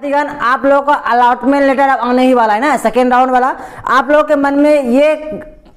विद्यार्थीगण आप लोगों का अलॉटमेंट लेटर अब आने ही वाला है ना, सेकेंड राउंड वाला। आप लोगों के मन में ये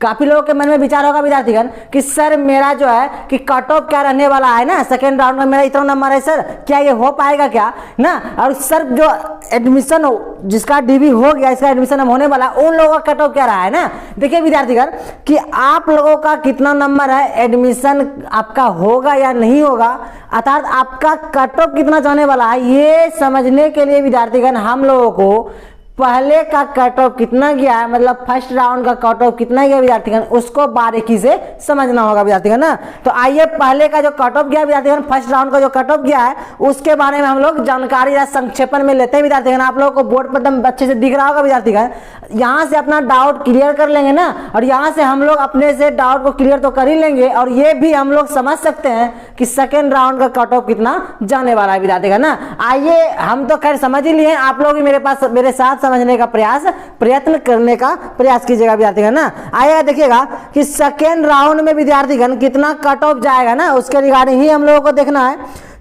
काफी लोगों के मन में विचार होगा विद्यार्थीगण कि सर मेरा जो है कि कट ऑफ क्या रहने वाला है ना, सेकेंड राउंड में मेरा इतना नंबर है सर, क्या ये हो पाएगा क्या ना। और सर जो एडमिशन जिसका डीबी हो गया, इसका एडमिशन अब होने वाला, उन लोगों का कट ऑफ क्या रहा है ना। देखिए विद्यार्थीगण कि आप लोगों का कितना नंबर है, एडमिशन आपका होगा या नहीं होगा, अर्थात आपका कट ऑफ कितना जाने वाला है, ये समझने के लिए विद्यार्थीगण हम लोगों को पहले का कट ऑफ कितना गया है, मतलब फर्स्ट राउंड का कट ऑफ कितना गया विद्यार्थीगण, उसको बारीकी से समझना होगा विद्यार्थीगण ना। तो आइए पहले का जो कट ऑफ गया विद्यार्थीगण, फर्स्ट राउंड का जो कट ऑफ गया है उसके बारे में हम लोग जानकारी या संक्षेपण में लेते हैं विद्यार्थीगण। आप लोगों को बोर्ड पर एकदम अच्छे से दिख रहा होगा विद्यार्थीगण, यहाँ से अपना डाउट क्लियर कर लेंगे ना, और यहाँ से हम लोग अपने से डाउट को क्लियर तो कर ही लेंगे, और ये भी हम लोग समझ सकते हैं कि सेकेंड राउंड का कट ऑफ कितना जाने वाला है विद्यार्थीगण ना। आइए हम तो खैर समझ ही लिए, आप लोग भी मेरे साथ समझने का प्रयत्न करने का प्रयास कीजिएगा विद्यार्थीगण ना। आइएगा देखिएगा कि सेकेंड राउंड में विद्यार्थीगण कितना कट ऑफ जाएगा ना, उसके रिगार्डिंग ही हम लोगों को देखना है।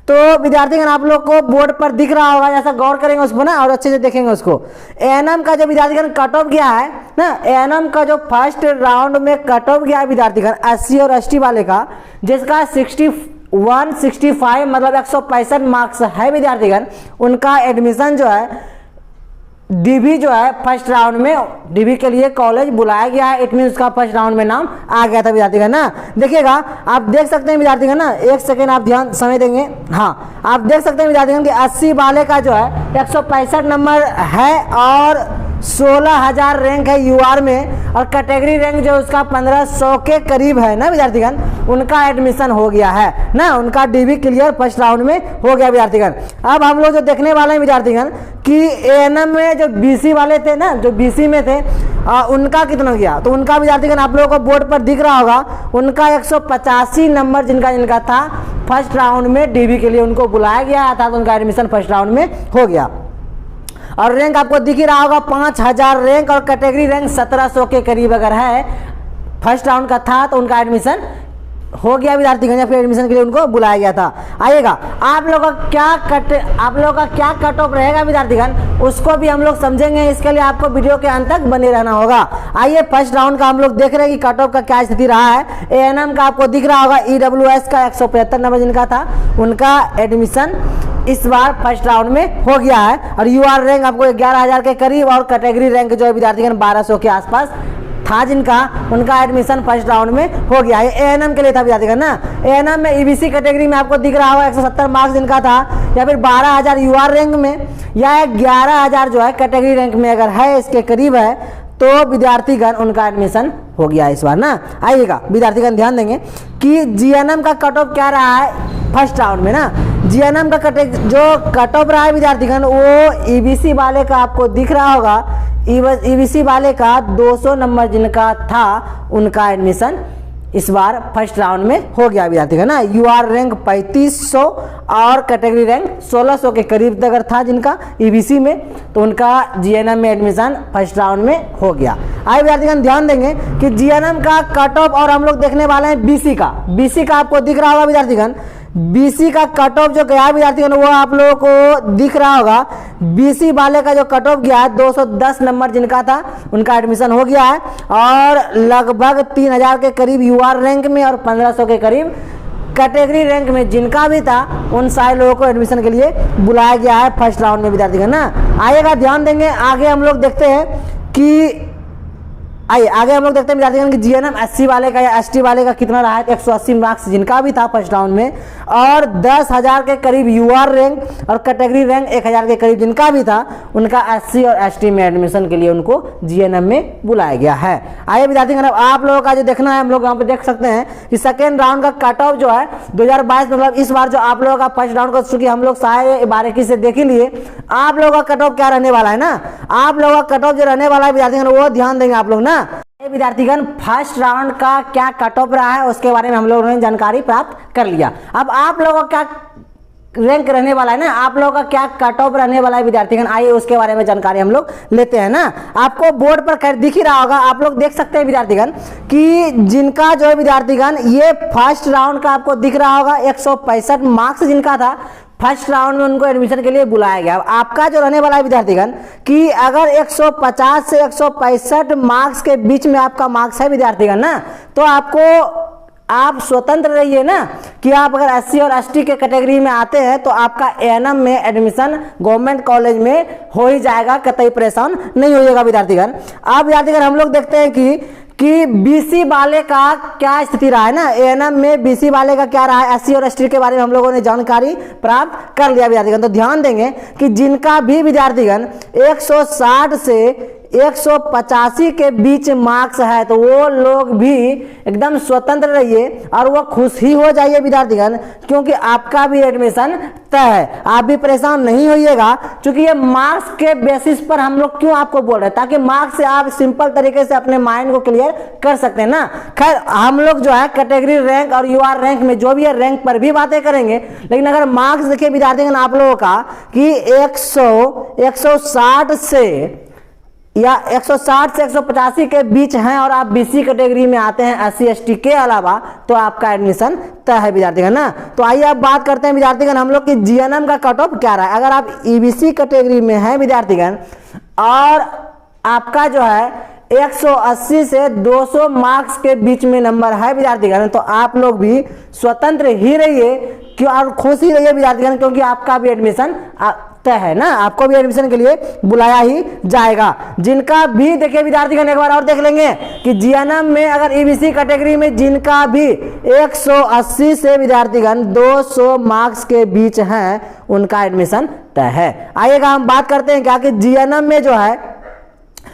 तो विद्यार्थीगण आप लोग को बोर्ड पर दिख रहा होगा, जैसा गौर करेंगे उसको ना और अच्छे से देखेंगे उसको। एएनएम का जो विद्यार्थीगण कट ऑफ गया है ना, एएनएम का जो फर्स्ट राउंड में कट ऑफ गया है विद्यार्थीगण एससी और एसटी वाले का, जिसका 165 मतलब 165 मार्क्स है विद्यार्थीगण, उनका एडमिशन जो है डीबी जो है फर्स्ट राउंड में डीबी के लिए कॉलेज बुलाया गया है। इट मीन उसका फर्स्ट राउंड में नाम आ गया था विद्यार्थीगण ना। देखिएगा आप देख सकते हैं विद्यार्थीगण ना, एक सेकेंड आप ध्यान समय देंगे। हाँ आप देख सकते हैं विद्यार्थीगण कि 80 वाले का जो है 165 नंबर है और 16,000 रैंक है यूआर में, और कैटेगरी रैंक जो उसका 1500 के करीब है ना विद्यार्थीगण, उनका एडमिशन हो गया है ना, उनका डीबी क्लियर फर्स्ट राउंड में हो गया विद्यार्थीगण। अब हम लोग जो देखने वाले हैं विद्यार्थीगण कि एएनएम में जो बीसी वाले थे ना, जो बीसी में थे उनका कितना गया, तो उनका विद्यार्थीगण आप लोगों को बोर्ड पर दिख रहा होगा, उनका 185 नंबर जिनका था फर्स्ट राउंड में डीबी के लिए उनको बुलाया गया था, तो उनका एडमिशन फर्स्ट राउंड में हो गया। और रैंक आपको दिख ही रहा होगा 5,000 रैंक, और कैटेगरी रैंक 1700 के करीब अगर है, फर्स्ट राउंड का था तो उनका एडमिशन हो गया विद्यार्थीगण, या फिर एडमिशन के लिए उनको बुलाया गया था। आइएगा आप लोगों का क्या कट ऑफ रहेगा विद्यार्थीगण, उसको भी हम लोग समझेंगे। इसके लिए आपको वीडियो के अंत तक बने रहना होगा। आइए फर्स्ट राउंड का हम लोग देख रहे हैं कि कट ऑफ का क्या स्थिति रहा है। एएनएम का आपको दिख रहा होगा, ईडब्ल्यूएस का 175 नंबर जिनका था, उनका एडमिशन इस बार फर्स्ट राउंड में हो गया है, और यूआर रैंक आपको 11,000 के करीब, और कैटेगरी रैंक जो है विद्यार्थीगण 1200 के आसपास था जिनका, उनका एडमिशन फर्स्ट राउंड में हो गया है। एएनएम के लिए था विद्यार्थीगण ना। एएनएम में ईबीसी कैटेगरी में आपको दिख रहा होगा 170 मार्क्स जिनका था, या फिर 12,000 यूआर रैंक में, या 11,000 जो है कैटेगरी रैंक में अगर है, इसके करीब है, तो विद्यार्थीगण उनका एडमिशन हो गया इस बार ना। आइएगा विद्यार्थीगण ध्यान देंगे कि जीएनएम का कट ऑफ क्या रहा है फर्स्ट राउंड में ना। जीएनएम का जो कट ऑफ रहा है विद्यार्थीगण, वो ईबीसी वाले का आपको दिख रहा होगा, ईबीसी वाले का 200 नंबर जिनका था, उनका एडमिशन इस बार फर्स्ट राउंड में हो गया विद्यार्थीगण ना। यूआर रैंक 3500 और कैटेगरी रैंक 1600 के करीब अगर था जिनका ईबीसी में, तो उनका जीएनएम में एडमिशन फर्स्ट राउंड में हो गया। आइए विद्यार्थीगण ध्यान देंगे कि जीएनएम का कट ऑफ, और हम लोग देखने वाले हैं बीसी का। बीसी का आपको दिख रहा होगा विद्यार्थीगण, बीसी का कट ऑफ जो गया विद्यार्थीगण वो आप लोगों को दिख रहा होगा। बीसी वाले का जो कट ऑफ गया है 210 नंबर जिनका था, उनका एडमिशन हो गया है, और लगभग 3,000 के करीब यूआर रैंक में, और 1500 के करीब कैटेगरी रैंक में जिनका भी था, उन सारे लोगों को एडमिशन के लिए बुलाया गया है फर्स्ट राउंड में विद्यार्थीगण ना। आइएगा ध्यान देंगे, आगे हम लोग देखते हैं कि आइए आगे हम लोग देखते हैं विद्यार्थीगण कि जीएनएम एससी वाले का या एसटी वाले का कितना रहा है। 180 मार्क्स जिनका भी था फर्स्ट राउंड में, और 10,000 के करीब यूआर रैंक, और कैटेगरी रैंक 1,000 के करीब जिनका भी था, उनका एससी और एसटी में एडमिशन के लिए उनको जीएनएम में बुलाया गया है। आइए विद्यार्थीगण आप लोगों का जो देखना है, हम लोग यहाँ पे देख सकते हैं कि सेकेंड राउंड का कट ऑफ जो है 2022 मतलब इस बार जो आप लोगों का फर्स्ट राउंड का, चूंकि हम लोग सारे बारीकी से देख ही लिए, आप लोगों का कट ऑफ क्या रहने वाला है ना। आप लोगों का कट ऑफ जो रहने वाला है विद्यार्थीगण, वो ध्यान देंगे आप लोग ना। विद्यार्थीगण फर्स्ट राउंड का क्या कट ऑफ रहा है उसके बारे में हम लोगों ने जानकारी प्राप्त कर लिया। अब आप लोगों का क्या रैंक रहने वाला है ना, आप लोगों का क्या कट ऑफ रहने वाला है विद्यार्थीगण, आइए उसके बारे में जानकारी हम लोग लेते हैं ना। आपको बोर्ड पर खैर दिख ही रहा होगा, आप लोग देख सकते हैं विद्यार्थीगण कि जिनका जो है विद्यार्थीगण ये फर्स्ट राउंड का आपको दिख रहा होगा 165 मार्क्स जिनका था, फर्स्ट राउंड में उनको एडमिशन के लिए बुलाया गया। अब आपका जो रहने वाला है विद्यार्थीगण कि अगर 150 से 165 मार्क्स के बीच में आपका मार्क्स है विद्यार्थीगण ना, तो आपको आप स्वतंत्र रहिए ना कि आप अगर एससी और एसटी के कैटेगरी में आते हैं तो आपका एएनएम में एडमिशन गवर्नमेंट कॉलेज में हो ही जाएगा, कतई परेशान नहीं होइएगा विद्यार्थीगण। अब विद्यार्थीगण हम लोग देखते हैं कि बीसी वाले का क्या स्थिति रहा है ना, एएनएम में बीसी वाले का क्या रहा है, एससी और एसटी के बारे में हम लोगों ने जानकारी प्राप्त कर लिया विद्यार्थीगण। तो ध्यान देंगे कि जिनका भी विद्यार्थीगण 160 से 185 के बीच मार्क्स है तो वो लोग भी एकदम स्वतंत्र रहिए और वो खुश ही हो जाइए विद्यार्थीगण, क्योंकि आपका भी एडमिशन तय है। आप भी परेशान नहीं होइएगा, क्योंकि ये मार्क्स के बेसिस पर हम लोग क्यों आपको बोल रहे हैं, ताकि मार्क्स से आप सिंपल तरीके से अपने माइंड को क्लियर कर सकते हैं ना। खैर हम लोग जो है कैटेगरी रैंक और यूआर रैंक में जो भी है रैंक पर भी बातें करेंगे, लेकिन अगर मार्क्स देखिए विद्यार्थीगण आप लोगों का कि 160 से या 160 से 185 के बीच हैं और आप बीसी कैटेगरी में आते हैं एससी एसटी के अलावा, तो आपका एडमिशन तय है विद्यार्थीगण ना। तो आइए अब बात करते हैं विद्यार्थीगण हम लोग की जीएनएम का कट ऑफ क्या रहा है। अगर आप ईबीसी कैटेगरी में हैं विद्यार्थीगण और आपका जो है 180 से 200 मार्क्स के बीच में नंबर है विद्यार्थीगण, तो आप लोग भी स्वतंत्र ही रहिए क्यों और खुश ही रहिए विद्यार्थीगण, क्योंकि आपका भी एडमिशन तय है ना, आपको भी एडमिशन के लिए बुलाया ही जाएगा। जिनका भी देखिए विद्यार्थीगण एक बार और देख लेंगे कि जीएनएम में अगर ईबीसी कैटेगरी में जिनका भी 180 से विद्यार्थीगण 200 मार्क्स के बीच हैं उनका एडमिशन तय है। आइएगा हम बात करते हैं क्या कि जीएनएम में जो है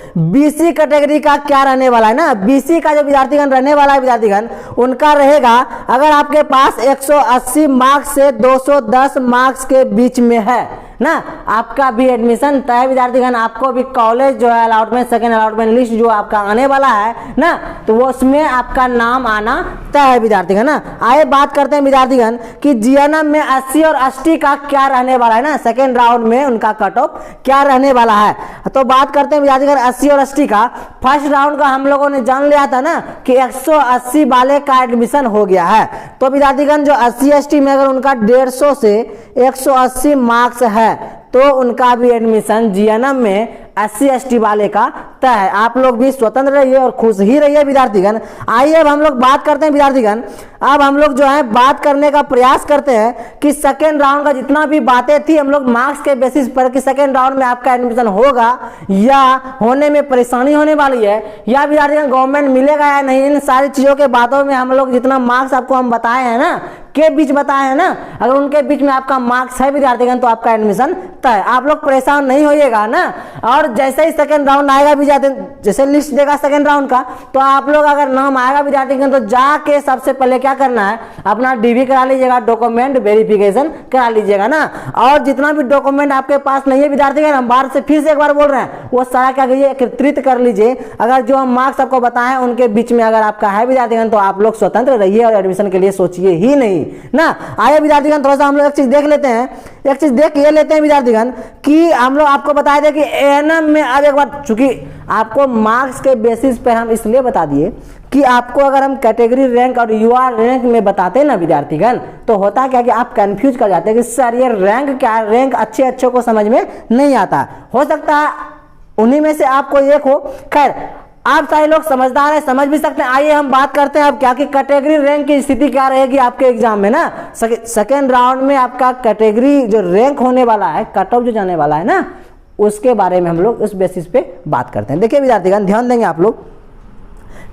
बीसी कैटेगरी का क्या रहने वाला है ना। बीसी का जो विद्यार्थीगण रहने वाला है विद्यार्थीगण उनका रहेगा अगर आपके पास 180 मार्क्स से 210 मार्क्स के बीच में है ना, आपका भी एडमिशन तय है विद्यार्थीगण। आपको भी कॉलेज जो है अलॉटमेंट सेकेंड अलॉटमेंट लिस्ट जो आपका आने वाला है ना, तो वो उसमें आपका नाम आना तय है विद्यार्थीगण ना। आइए बात करते हैं विद्यार्थीगण कि जीएनएम में एससी और एसटी का क्या रहने वाला है ना, सेकेंड राउंड में उनका कट ऑफ क्या रहने वाला है। तो बात करते हैं विद्यार्थीगण एससी और एसटी का। फर्स्ट राउंड का हम लोगों ने जान लिया था ना कि 180 वाले का एडमिशन हो गया है। तो विद्यार्थीगण जो एससी एसटी में अगर उनका 150 से 180 मार्क्स है तो उनका भी एडमिशन जीएनएम में एससी एसटी वाले का तय है। आप लोग भी स्वतंत्र रहिए और खुश ही रहिए विद्यार्थीगण। आइए अब हम लोग बात करते हैं विद्यार्थीगण, अब हम लोग जो है बात करने का प्रयास करते हैं कि सेकेंड राउंड का जितना भी बातें थी हम लोग मार्क्स के बेसिस पर कि सेकेंड राउंड में आपका एडमिशन होगा या होने में परेशानी होने वाली है या विद्यार्थीगण गवर्नमेंट मिलेगा या नहीं, इन सारी चीजों के बातों में हम लोग जितना मार्क्स आपको हम बताए हैं ना के बीच बताए हैं ना, अगर उनके बीच में आपका मार्क्स है विद्यार्थीगण तो आपका एडमिशन तय। आप लोग परेशान नहीं होइएगा ना। और जैसे ही सेकंड राउंड आएगा विद्यार्थी, जैसे लिस्ट देगा सेकंड राउंड का, तो आप लोग अगर नाम आएगा विद्यार्थीगण तो जाके सबसे पहले क्या करना है, अपना डीवी करा लीजिएगा, डॉक्यूमेंट वेरिफिकेशन करा लीजिएगा ना। और जितना भी डॉक्यूमेंट आपके पास नहीं है विद्यार्थीगण, हम बाहर से फिर से एक बार बोल रहे हैं, वो सारा क्या कीजिए एकत्रित कर लीजिए। अगर जो हम मार्क्स आपको बताए उनके बीच में अगर आपका है विद्यार्थीगण तो आप लोग स्वतंत्र रहिए और एडमिशन के लिए सोचिए ही नहीं ना। आइए विद्यार्थीगण थोड़ा सा हम लोग एक चीज देख लेते हैं, एक चीज देख ये लेते हैं विद्यार्थीगण कि हम लोग आपको बताए थे कि एएनएम में अब एक बार, चूंकि आपको मार्क्स के बेसिस पर हम इसलिए बता दिए कि आपको अगर हम कैटेगरी रैंक और यूआर रैंक में बताते हैं ना विद्यार्थीगण, तो होता क्या कि आप कंफ्यूज कर जाते हैं कि सर ये रैंक क्या, रैंक अच्छे को समझ में नहीं आता। हो सकता है उन्हीं में से आपको एक हो। खैर आप सारे लोग समझदार हैं, समझ भी सकते हैं। आइए हम बात करते हैं अब क्या कि कैटेगरी रैंक की स्थिति क्या रहेगी आपके एग्जाम में ना। सेकेंड राउंड में आपका कैटेगरी जो रैंक होने वाला है, कट ऑफ जो जाने वाला है ना, उसके बारे में हम लोग उस बेसिस पे बात करते हैं। देखिए विद्यार्थीगण ध्यान देंगे आप लोग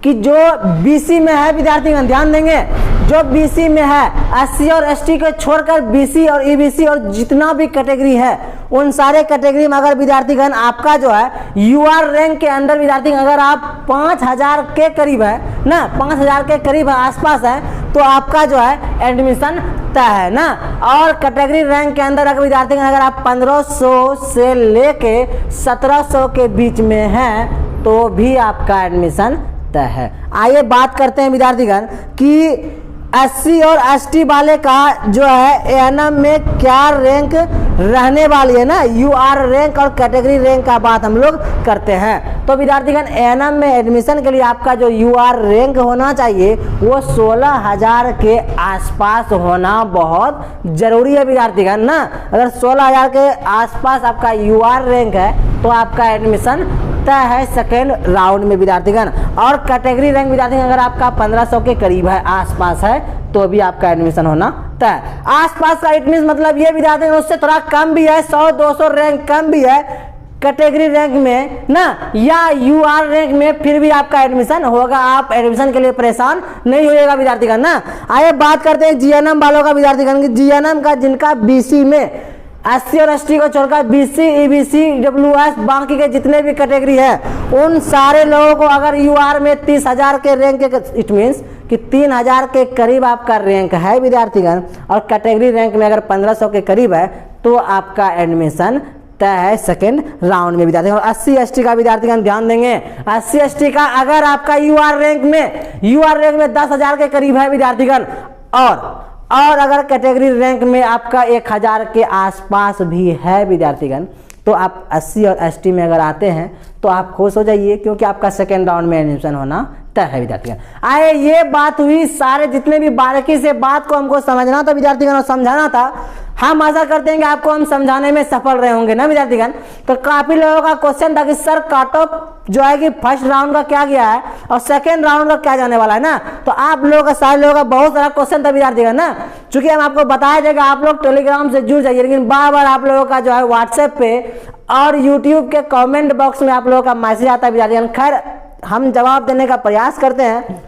कि जो बीसी में है विद्यार्थीगण, ध्यान देंगे जो बीसी में है एससी और एसटी को छोड़कर बीसी और ईबीसी और जितना भी कैटेगरी है उन सारे कैटेगरी में अगर विद्यार्थीगण आपका जो है यूआर रैंक के अंदर विद्यार्थीगण अगर आप 5000 के करीब है ना, 5000 के करीब आसपास है, तो आपका जो है एडमिशन तय है ना। और कैटेगरी रैंक के अंदर अगर विद्यार्थीगण अगर आप 1500 से लेके 1700 के बीच में हैं तो भी आपका एडमिशन तय है। आइए बात करते हैं विद्यार्थीगण कि SC और ST वाले का जो है एएनएम में क्या रैंक रहने वाली है ना, UR रैंक और कैटेगरी रैंक का बात हम लोग करते हैं। तो विद्यार्थीगण एएनएम में एडमिशन के लिए आपका जो UR रैंक होना चाहिए वो 16,000 के आसपास होना बहुत जरूरी है विद्यार्थीगण ना। अगर 16,000 के आसपास आपका UR रैंक है तो आपका एडमिशन तय है सेकेंड राउंड में विद्यार्थीगण। और कैटेगरी रैंक विद्यार्थी अगर आपका 1500 के करीब है, आसपास है, तो भी आपका एडमिशन होना तय। आसपास का इट मींस मतलब ये विद्यार्थी उससे थोड़ा कम भी है, 100-200 रैंक कम भी है कैटेगरी रैंक में ना, या UR रैंक में, फिर भी आपका एडमिशन होगा। आप एडमिशन के लिए परेशान नहीं होइएगा विद्यार्थीगण ना। आइए बात करते हैं GNM वालों का विद्यार्थीगण की। GNM का जिनका BC में SC और ST को छोड़कर BC, EBC, WS बाकी के जितने भी कैटेगरी है उन सारे लोगों को अगर UR में 30,000 के रैंक के, इट मीन्स कि 3,000 के करीब आपका रैंक है विद्यार्थीगण, और कैटेगरी रैंक में अगर 1500 के करीब है तो आपका एडमिशन तय है सेकेंड राउंड में विद्यार्थीगण। 80 ST का विद्यार्थीगण ध्यान देंगे, 80 ST का अगर आपका UR रैंक में 10,000 के करीब है विद्यार्थीगण, और अगर कैटेगरी रैंक में आपका 1,000 के आसपास भी है विद्यार्थीगण, तो आप 80 और ST में अगर आते हैं तो आप खुश हो जाइए, क्योंकि आपका सेकेंड राउंड में एडमिशन होना तय है विद्यार्थीगण। आए ये बात हुई, सारे जितने भी बारीकी से बात को हमको समझना था विद्यार्थीगण और समझाना था। हम आशा करते हैं कि आपको हम समझाने में सफल रहे होंगे ना विद्यार्थीगण। तो काफी लोगों का क्वेश्चन था कि सर कट ऑफ जो है कि फर्स्ट राउंड का क्या गया है और सेकेंड राउंड का क्या जाने वाला है ना। तो आप लोगों का, सारे लोगों का बहुत सारा क्वेश्चन था विद्यार्थीगण ना। चूंकि हम आपको बताया जाएगा आप लोग टेलीग्राम से जुड़ जाइए, लेकिन बार बार आप लोगों का जो है व्हाट्सएप पे और यूट्यूब के कमेंट बॉक्स में आप लोगों का मैसेज आता है विद्यार्थीगण। खैर हम जवाब देने का प्रयास करते हैं,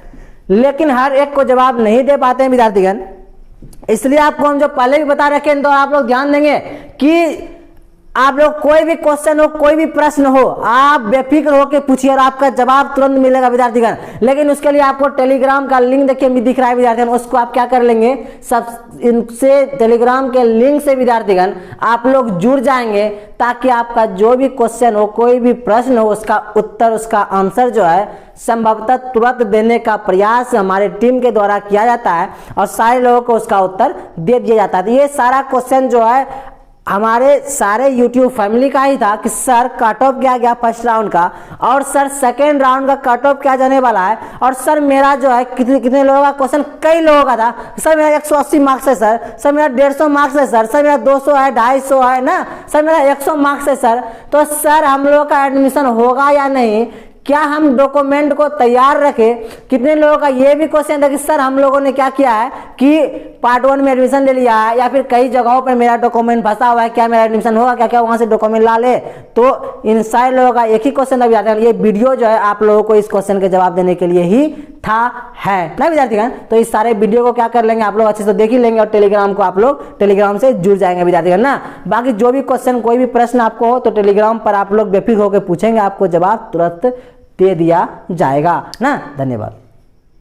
लेकिन हर एक को जवाब नहीं दे पाते हैं विद्यार्थीगण। इसलिए आपको हम जो पहले भी बता रखे हैं, तो आप लोग ध्यान देंगे कि आप लोग कोई भी क्वेश्चन हो, कोई भी प्रश्न हो, आप बेफिक्र होकर पूछिए और आपका जवाब तुरंत मिलेगा विद्यार्थीगण। लेकिन उसके लिए आपको टेलीग्राम का लिंक देखिए दिख रहा है विद्यार्थीगण, उसको आप क्या कर लेंगे, सब इनसे टेलीग्राम के लिंक से विद्यार्थीगण आप लोग जुड़ जाएंगे, ताकि आपका जो भी क्वेश्चन हो, कोई भी प्रश्न हो, उसका उत्तर, उसका आंसर जो है संभवतः तुरंत देने का प्रयास हमारे टीम के द्वारा किया जाता है और सारे लोगों को उसका उत्तर दे दिया जाता है। तो ये सारा क्वेश्चन जो है हमारे सारे YouTube फैमिली का ही था कि सर कट ऑफ क्या गया फर्स्ट राउंड का, और सर सेकेंड राउंड का कट ऑफ क्या जाने वाला है, और सर मेरा जो है कितने लोगों का क्वेश्चन, कई लोगों का था, सर मेरा 180 मार्क्स है सर मेरा 150 मार्क्स है सर मेरा 200 है, 250 है ना, सर मेरा 100 मार्क्स है सर। तो सर हम लोग का एडमिशन होगा या नहीं, क्या हम डॉक्यूमेंट को तैयार रखें। कितने लोगों का ये भी क्वेश्चन था कि सर हम लोगों ने क्या किया है कि पार्ट 1 में एडमिशन ले लिया है, या फिर कई जगहों पर मेरा डॉक्यूमेंट फंसा हुआ है, क्या मेरा एडमिशन होगा, क्या वहां से डॉक्यूमेंट ला ले। तो इन सारे लोगों का एक ही क्वेश्चन अभी आता है। ये वीडियो जो है आप लोगों को इस क्वेश्चन के जवाब देने के लिए ही था है ना विद्यार्थीगण। तो इस सारे वीडियो को क्या कर लेंगे आप लोग अच्छे से देख ही लेंगे, और टेलीग्राम को आप लोग टेलीग्राम से जुड़ जाएंगे विद्यार्थीगण ना। बाकी जो भी क्वेश्चन, कोई भी प्रश्न आपको हो तो टेलीग्राम पर आप लोग बेफिक्र होकर पूछेंगे, आपको जवाब तुरंत दे दिया जाएगा ना। धन्यवाद।